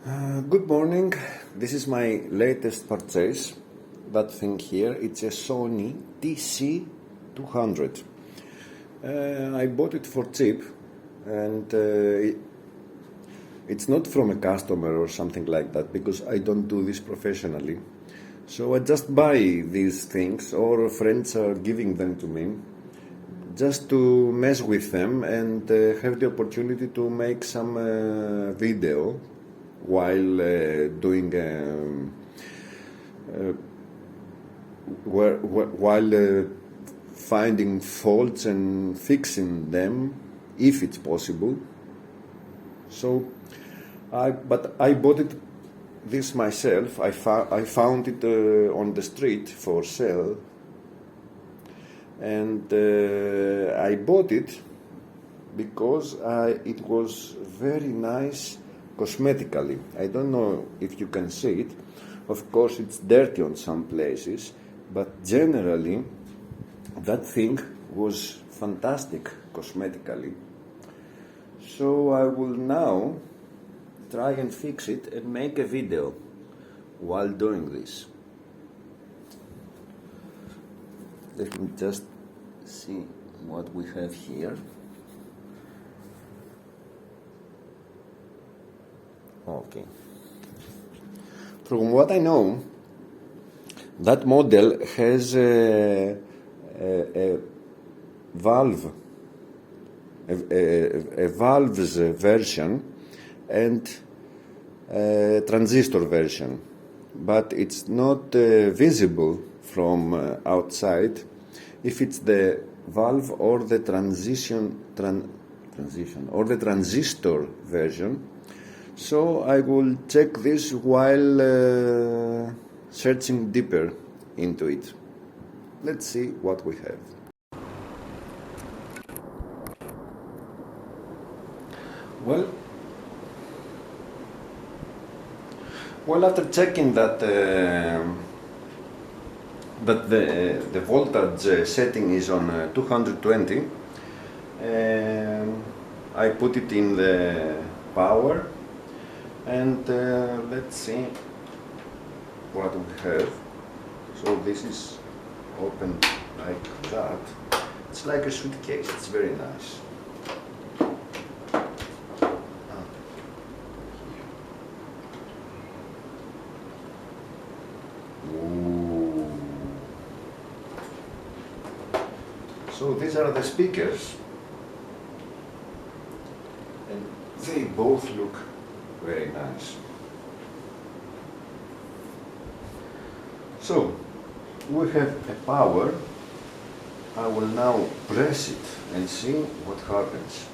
Good morning. This is my latest purchase. That thing here, it's a SONY TC-200. I bought it for cheap, and it's not from a customer or something like that, because I don't do this professionally. So I just buy these things, or friends are giving them to me, just to mess with them and have the opportunity to make some video while doing while finding faults and fixing them if it's possible. So I bought this myself. I found it on the street for sale, and I bought it because it was very nice cosmetically. I don't know if you can see it. Of course, it's dirty on some places, but generally that thing was fantastic cosmetically. So I will now try and fix it and make a video while doing this. Let me just see what we have here. Okay. From what I know, that model has a valve, a valves version and a transistor version, but it's not visible from outside if it's the valve or the transistor version. So I will check this while searching deeper into it. Let's see what we have. Well, after checking that the voltage setting is on 220, I put it in the power, and let's see what we have. So this is opened like that. It's like a suitcase. It's very nice. Ooh. So these are the speakers, and they both look very nice. So we have a power. I will now press it and see what happens.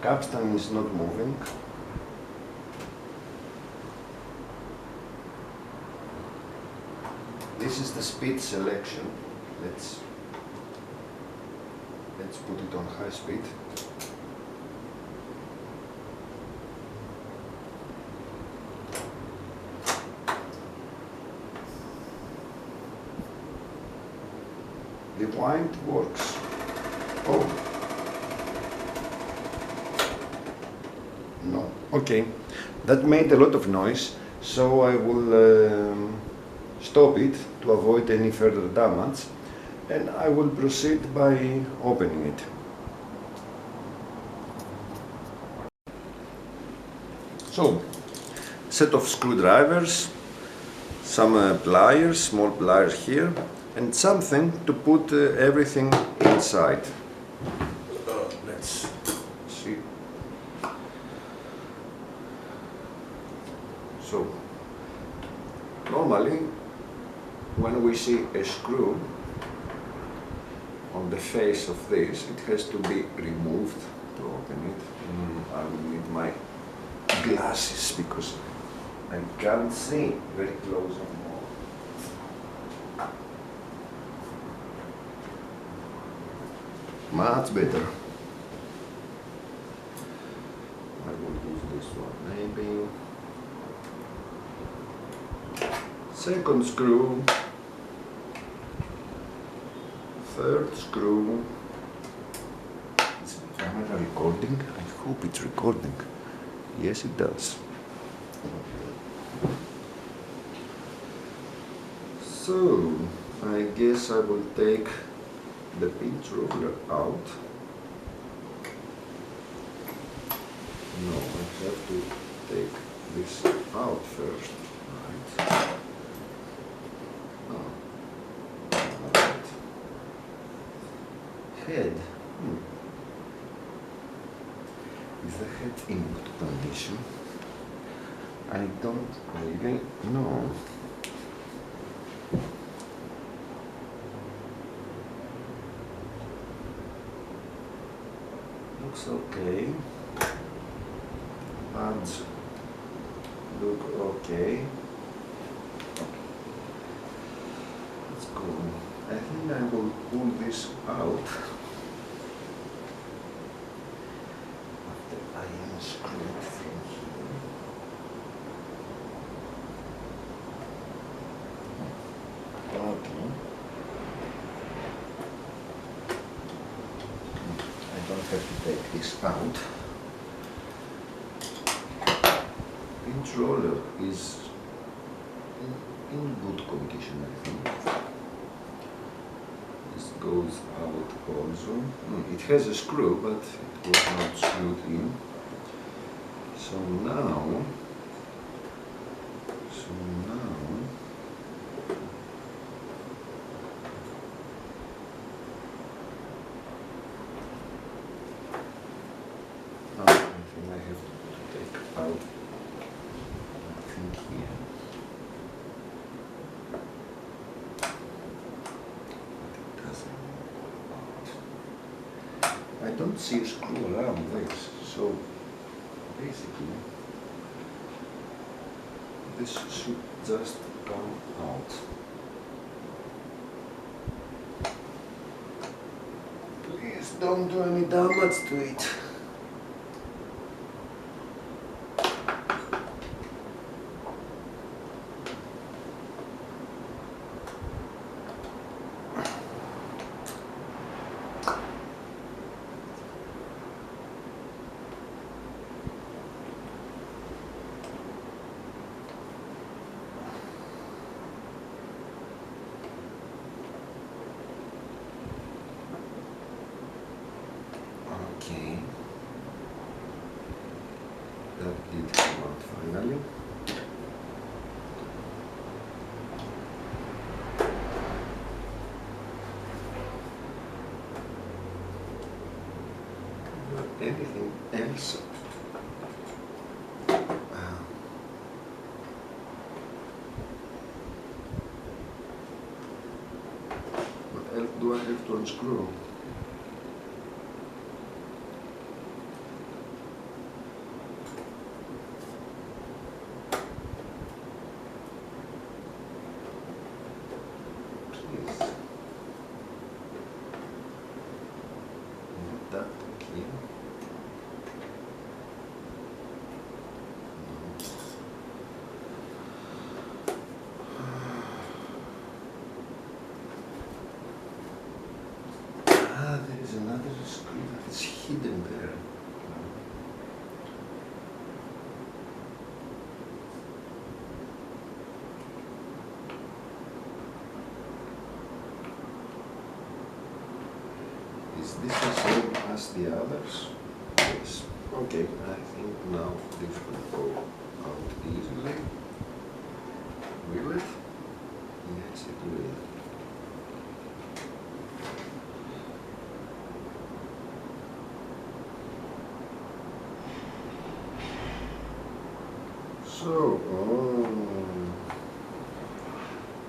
Capstan is not moving. This is the speed selection. Let's put it on high speed. The wind works. Oh. No. Okay. That made a lot of noise, so I will stop it to avoid any further damage, and I will proceed by opening it. So, set of screwdrivers, some pliers, small pliers here, and something to put everything inside. Let's see. So, normally when we see a screw on the face of this, it has to be removed to open it. I will need my glasses because I can't see very close anymore. Much better. I will use this one maybe. second screw, third screw. Is the camera recording? I hope it's recording. Yes, it does. So, I guess I will take the pinch roller out. No, I have to take this out first. Right. Oh. Right. Head. Is the head in good condition? I don't really know. Looks okay. Pads look okay. Let's go. I think I will pull this out after I unscrew it from here. Okay. I don't have to take this out. Pinch roller is in good condition, I think. This goes out also. It has a screw, but it was not screwed in. So now, I think I have to take out. Here. But it doesn't move out. I don't see a screw around this, so basically this should just come out. Please don't do any damage to it. Okay, that did come out finally. Anything else? What else do I have to unscrew? That okay. There is another screw that is hidden there. Is this the same as the others? Yes. Okay, I think now this will go out easily. Will it? Yes, it will. So,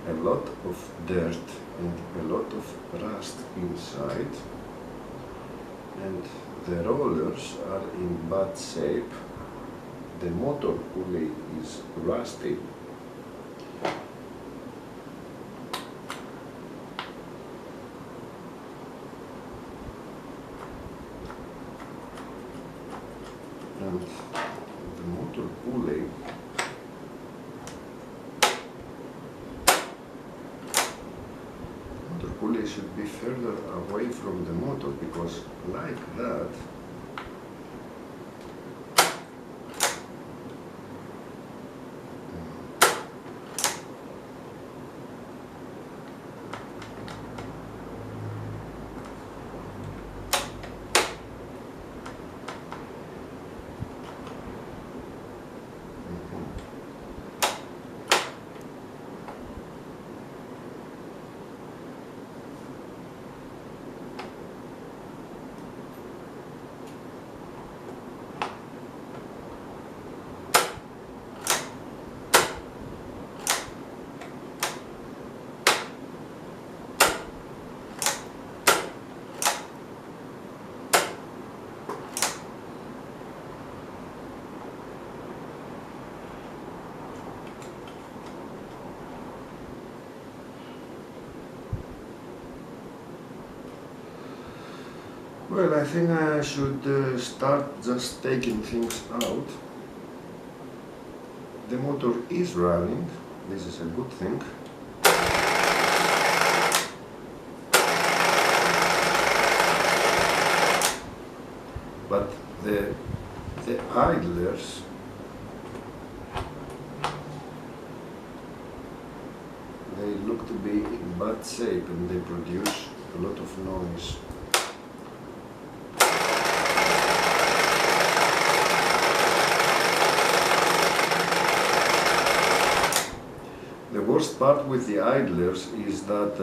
a lot of dirt and a lot of rust inside, and the rollers are in bad shape. The motor pulley is rusty. And the motor pulley probably should be further away from the motor, because like that well, I think I should start just taking things out. The motor is running, this is a good thing. But the idlers, they look to be in bad shape and they produce a lot of noise. The worst part with the idlers is that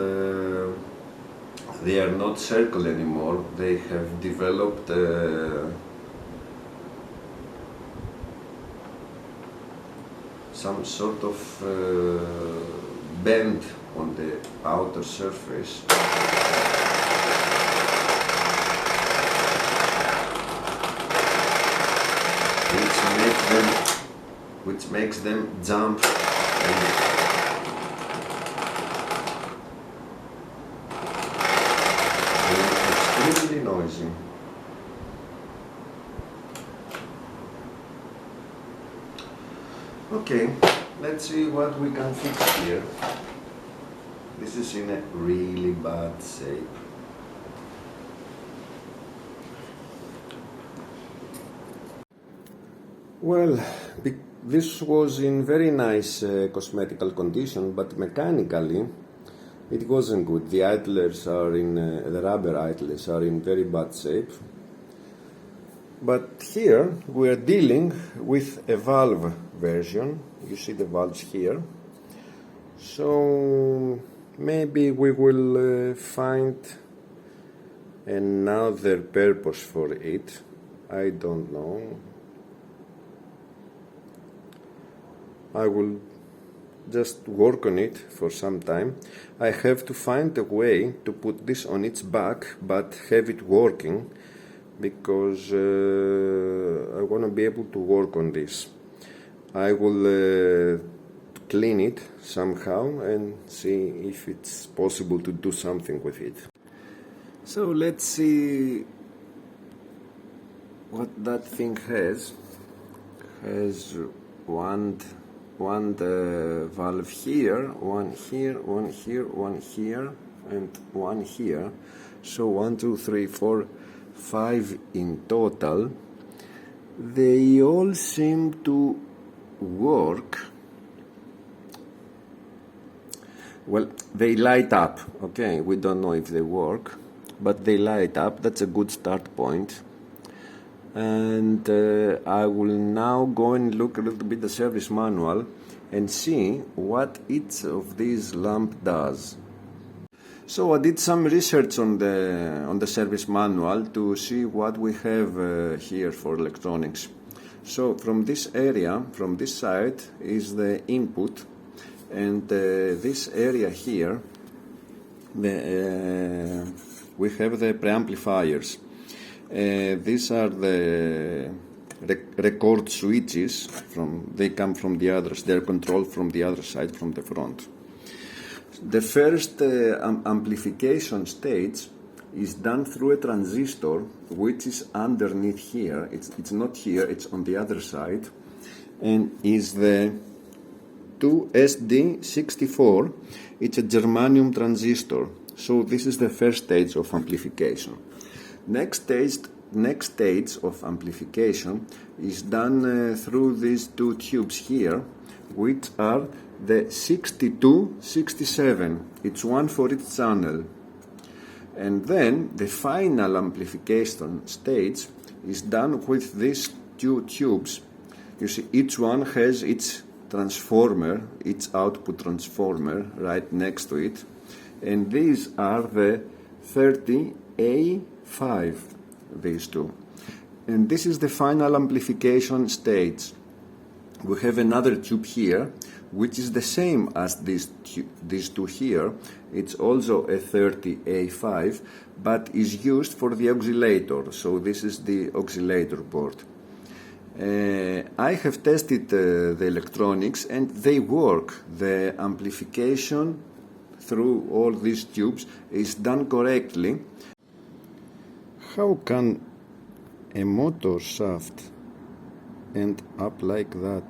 they are not circle anymore. They have developed some sort of bend on the outer surface. Which makes them jump and extremely noisy. Okay, let's see what we can fix here. This is in a really bad shape. Well, this was in very nice cosmetical condition, but mechanically it wasn't good. The idlers are in, the rubber idlers are in very bad shape. But here we are dealing with a valve version. You see the valves here. So maybe we will find another purpose for it. I don't know. I will just work on it for some time. I have to find a way to put this on its back but have it working, because I want to be able to work on this. I will clean it somehow and see if it's possible to do something with it. So let's see what that thing has. Has one valve here, one here, one here, one here, and one here. So 1, 2, 3, 4, 5 in total. They all seem to work. Well, they light up. Okay, we don't know if they work, but they light up. That's a good start point. And I will now go and look a little bit the service manual and see what each of these lamp does. So I did some research on the service manual to see what we have here for electronics. So from this area, from this side, is the input, and this area here, we have the preamplifiers. These are the record switches. They come from the others. They're controlled from the other side, from the front. The first amplification stage is done through a transistor, which is underneath here. It's not here, it's on the other side, and is the 2SD64. It's a germanium transistor. So this is the first stage of amplification. Next stage of amplification is done through these two tubes here, which are the 62, 67. It's one for each channel. And then the final amplification stage is done with these two tubes. You see, each one has its transformer, its output transformer right next to it. And these are the 30A5, these two. And this is the final amplification stage. We have another tube here, which is the same as these two here. It's also a 30A5, but is used for the oscillator. So this is the oscillator board. I have tested the electronics and they work. The amplification through all these tubes is done correctly. How can a motor shaft end up like that?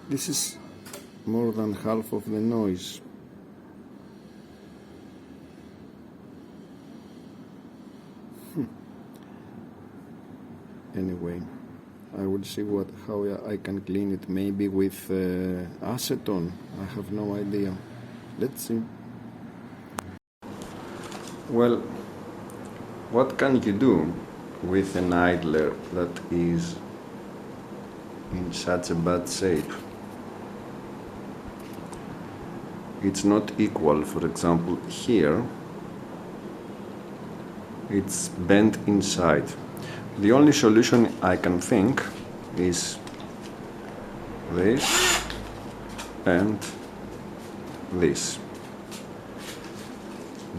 This is more than half of the noise. Anyway, I will see how I can clean it, maybe with acetone. I have no idea. Let's see. Well, what can you do with an idler that is in such a bad shape? It's not equal. For example, here it's bent inside. The only solution I can think is this and this,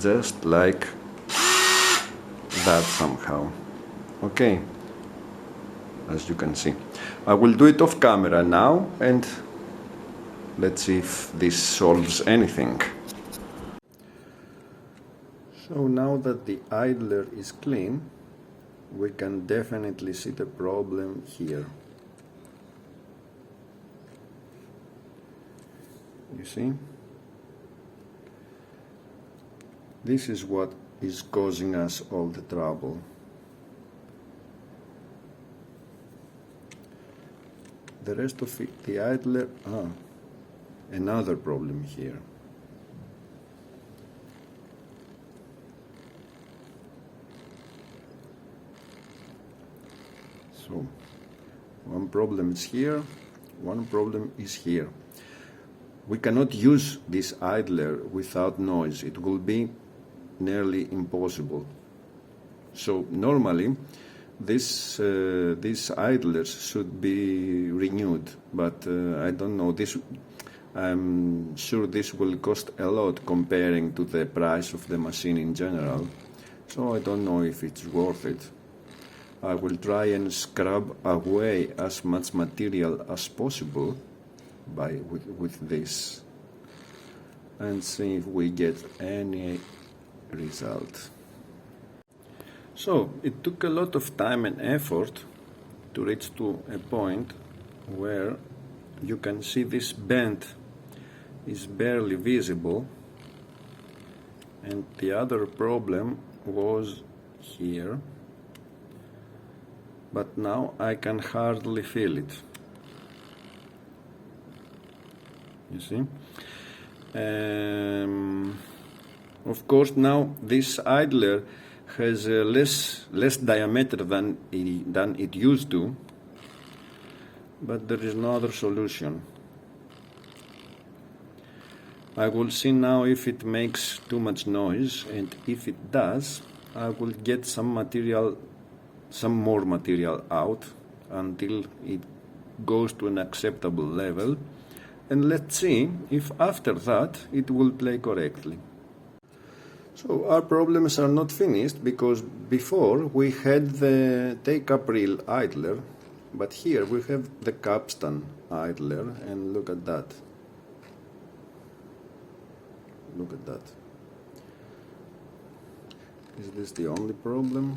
just like that somehow. Okay, as you can see. I will do it off camera now and let's see if this solves anything. So now that the idler is clean, we can definitely see the problem here. You see? This is what is causing us all the trouble. The rest of it, the idler, another problem here. So, one problem is here, one problem is here. We cannot use this idler without noise. It will be nearly impossible. So normally these idlers should be renewed, but I don't know. I'm sure this will cost a lot comparing to the price of the machine in general. So I don't know if it's worth it. I will try and scrub away as much material as possible with this and see if we get any result. So it took a lot of time and effort to reach to a point where you can see this bend is barely visible, and the other problem was here, but now I can hardly feel it. You see? Of course, now this idler has less diameter than it used to, but there is no other solution. I will see now if it makes too much noise, and if it does, I will get some more material out until it goes to an acceptable level, and let's see if after that it will play correctly. So our problems are not finished, because before we had the take-up reel idler, but here we have the Capstan idler, and look at that. Look at that. Is this the only problem?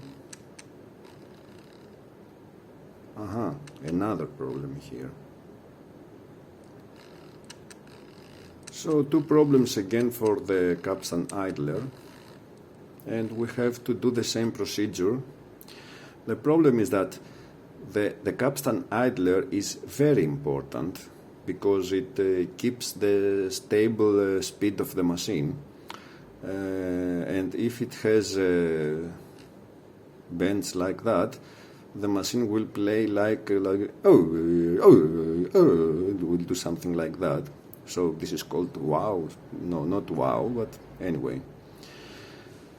Another problem here. So two problems again for the Capstan idler, and we have to do the same procedure. The problem is that the Capstan idler is very important because it keeps the stable speed of the machine, and if it has bends like that, the machine will play like it will do something like that. So this is called wow. No, not wow, but anyway.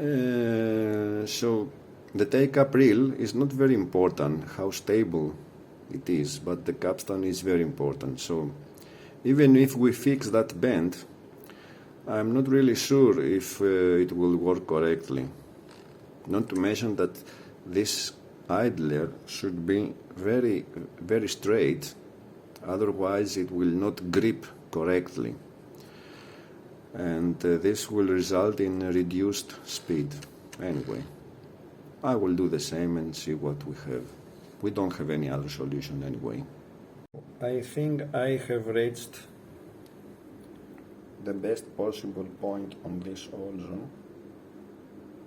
So the take-up reel is not very important how stable it is, but the capstan is very important. So even if we fix that bend, I'm not really sure if it will work correctly. Not to mention that this idler should be very, very straight, otherwise it will not grip correctly, and this will result in reduced speed. Anyway, I will do the same and see what we have. We don't have any other solution anyway. I think I have reached the best possible point on this also.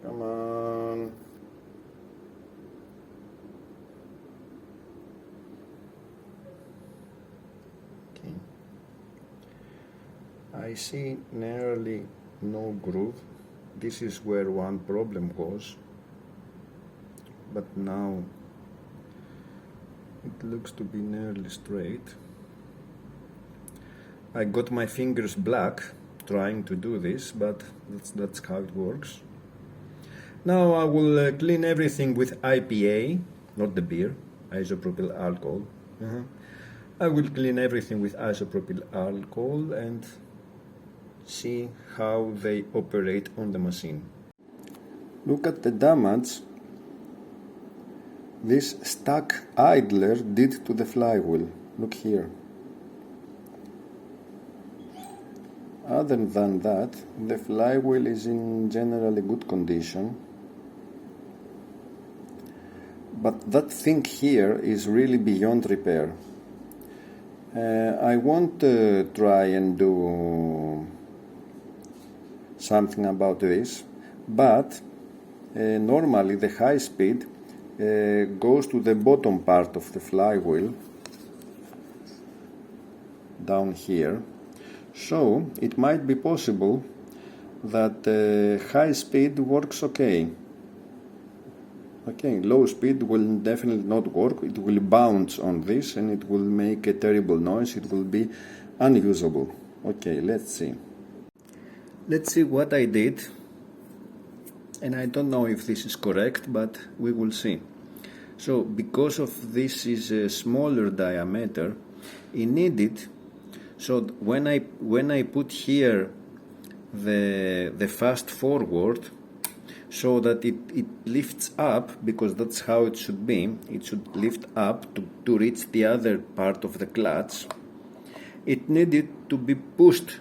Come on. Okay. I see nearly no groove. This is where one problem was, but now it looks to be nearly straight. I got my fingers black trying to do this, but that's how it works. Now I will clean everything with IPA, not the beer, isopropyl alcohol. I will clean everything with isopropyl alcohol and see how they operate on the machine. Look at the damage this stuck idler did to the flywheel. Look here. Other than that, the flywheel is in generally good condition, but that thing here is really beyond repair. I won't try and do something about this, but normally the high speed goes to the bottom part of the flywheel down here, so it might be possible that high speed works okay. Low speed will definitely not work. It will bounce on this and it will make a terrible noise. It will be unusable. Okay, let's see. Let's see what I did, and I don't know if this is correct, but we will see. So because of this is a smaller diameter, it needed, so when I put here the fast forward, so that it lifts up, because that's how it should be, it should lift up to reach the other part of the clutch, it needed to be pushed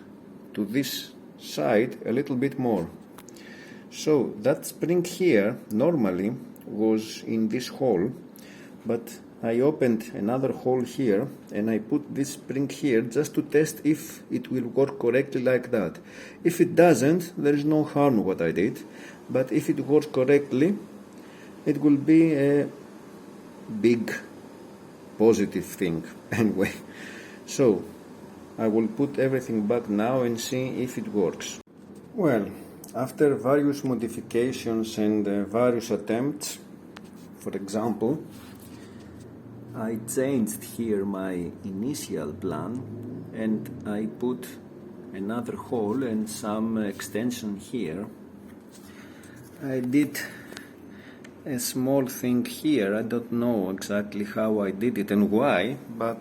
to this side a little bit more. So that spring here normally was in this hole, but I opened another hole here and I put this spring here just to test if it will work correctly like that. If it doesn't, there is no harm what I did, but if it works correctly, it will be a big positive thing. Anyway, so I will put everything back now and see if it works. Well, after various modifications and various attempts, for example, I changed here my initial plan and I put another hole and some extension here. I did a small thing here. I don't know exactly how I did it and why, but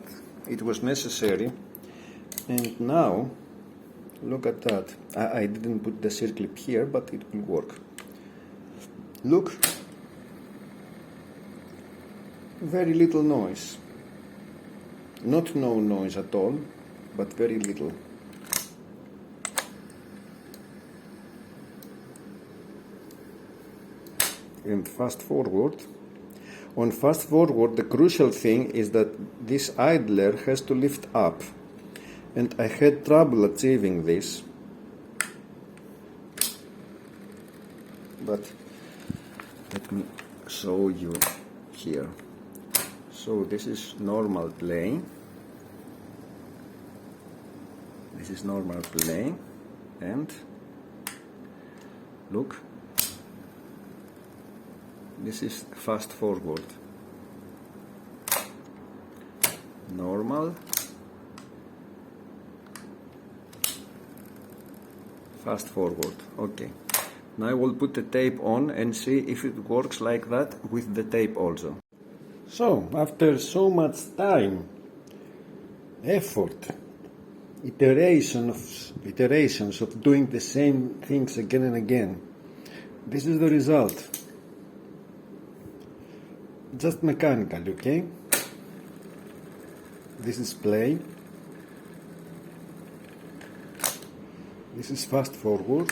it was necessary. And now, look at that. I didn't put the circlip here, but it will work. Look. Very little noise. Not no noise at all, but very little. And fast forward. On fast forward, the crucial thing is that this idler has to lift up. and I had trouble achieving this, but let me show you here. So this is normal plane. This is normal plane, and look, this is fast forward. Normal, fast forward. Okay. Now I will put the tape on and see if it works like that with the tape also. So, after so much time, effort, iterations of doing the same things again and again, this is the result. Just mechanically, okay? This is play. This is fast forward.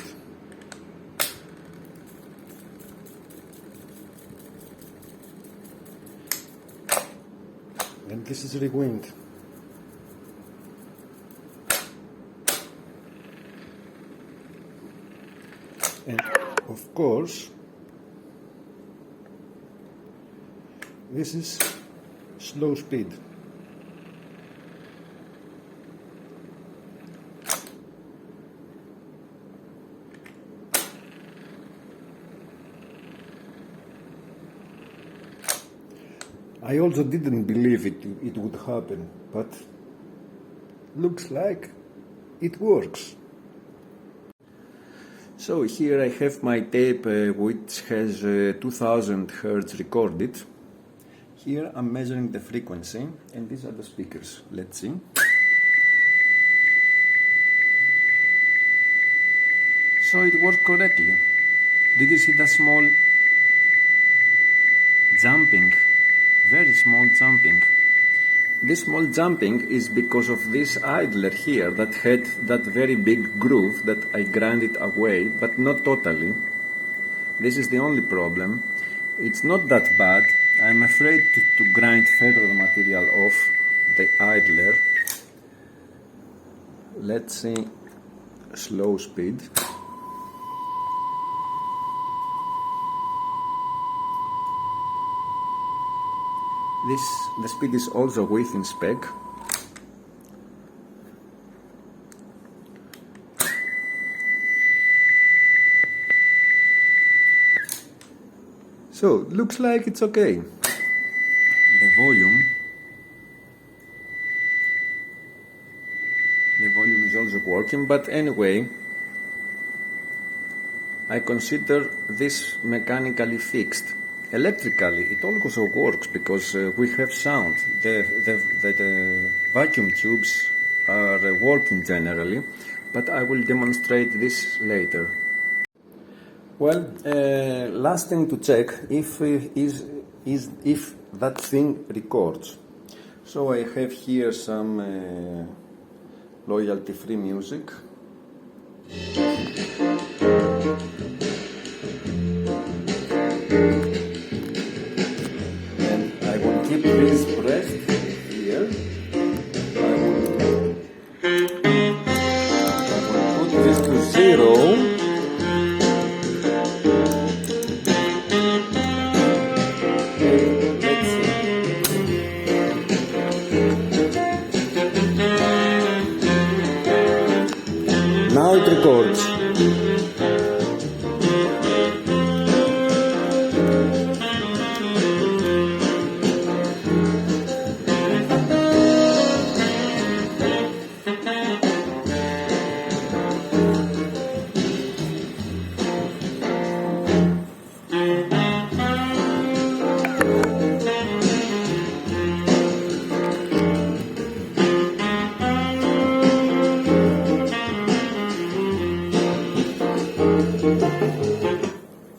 And this is rewind. And of course, this is slow speed. I also didn't believe it would happen, but looks like it works. So here I have my tape which has 2000 Hz recorded. Here I'm measuring the frequency, and these are the speakers. Let's see. So it worked correctly. Did you see the small jumping? Very small jumping. This small jumping is because of this idler here that had that very big groove that I grinded away, but not totally. This is the only problem. It's not that bad. I'm afraid to grind further material off the idler. Let's see slow speed. The speed is also within spec. So, looks like it's okay. The volume is also working, but anyway, I consider this mechanically fixed. Electrically, it also works because we have sound. The vacuum tubes are working generally, but I will demonstrate this later. Well, last thing to check if that thing records. So I have here some royalty-free music. Keep this pressed here. I will put this to 0. Let's see. Now it records.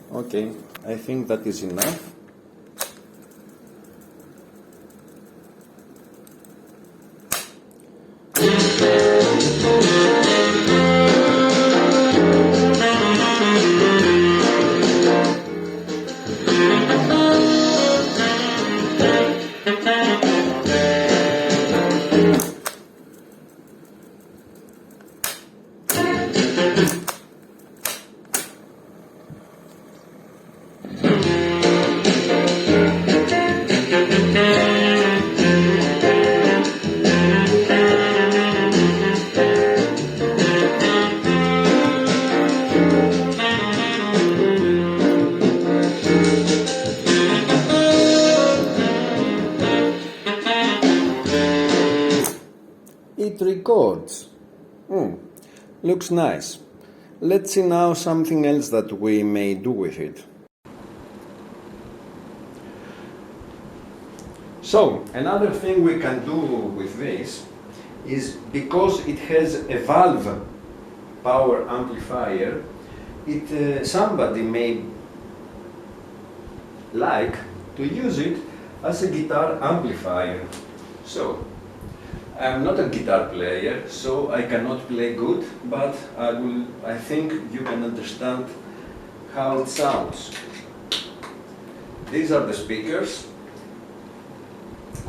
Okay, I think that is enough. It records. Looks nice. Let's see now something else that we may do with it. So, another thing we can do with this is, because it has a valve power amplifier, somebody may like to use it as a guitar amplifier. So, I'm not a guitar player, so I cannot play good, but I think you can understand how it sounds. These are the speakers.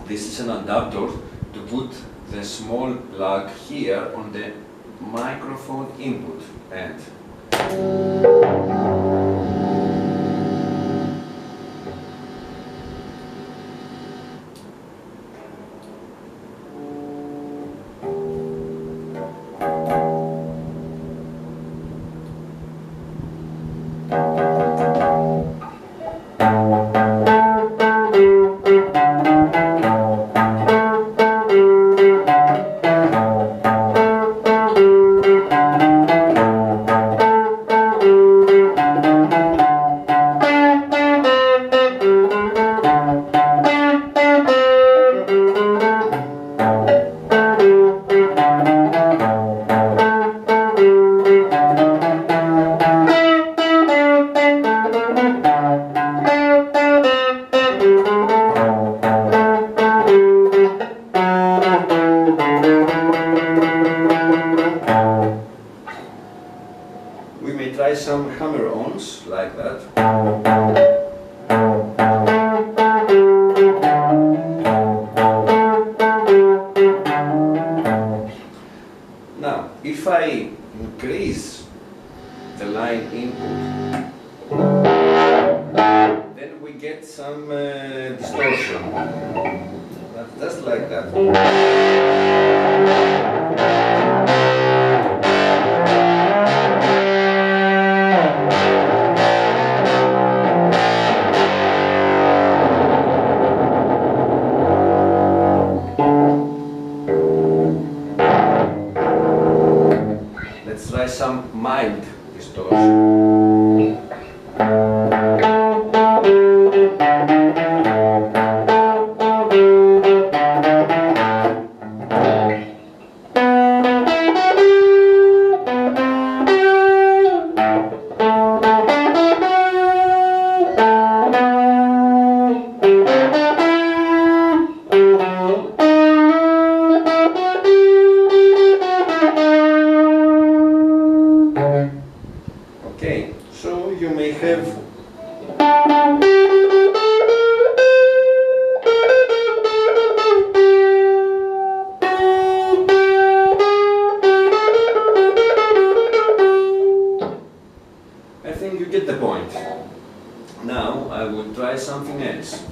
This is an adapter to put the small plug here on the microphone input end. We may try some hammer-ons like that. Now, if I increase the line input, then we get some distortion. Just like that. Let's try some mild distortion. Okay, so you may have I think you get the point. Now I will try something else.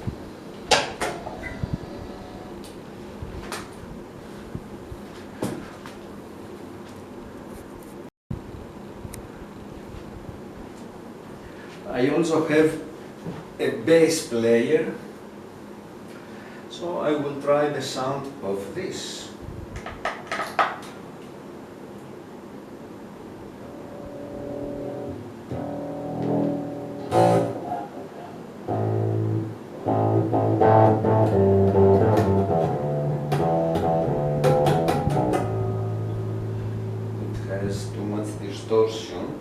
I also have a bass player, so I will try the sound of this. It has too much distortion.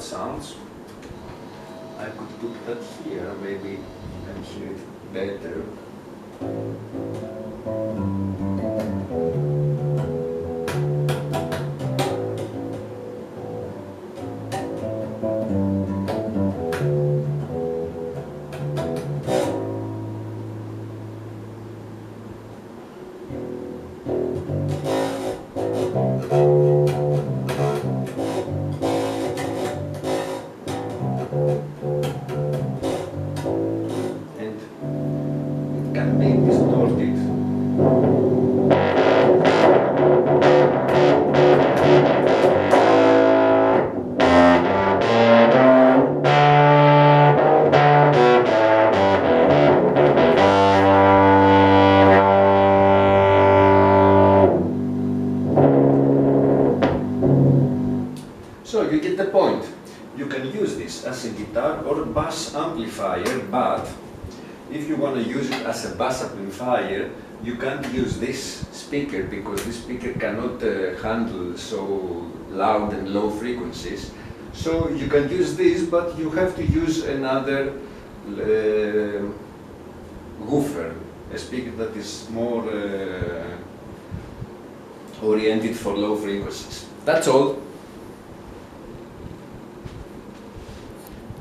sounds. I could put that here, maybe you can hear it better. Can be distorted. So you get the point. You can use this as a guitar or bass amplifier, but if you want to use it as a bass amplifier, you can't use this speaker because this speaker cannot handle so loud and low frequencies. So you can use this, but you have to use another woofer, a speaker that is more oriented for low frequencies. That's all.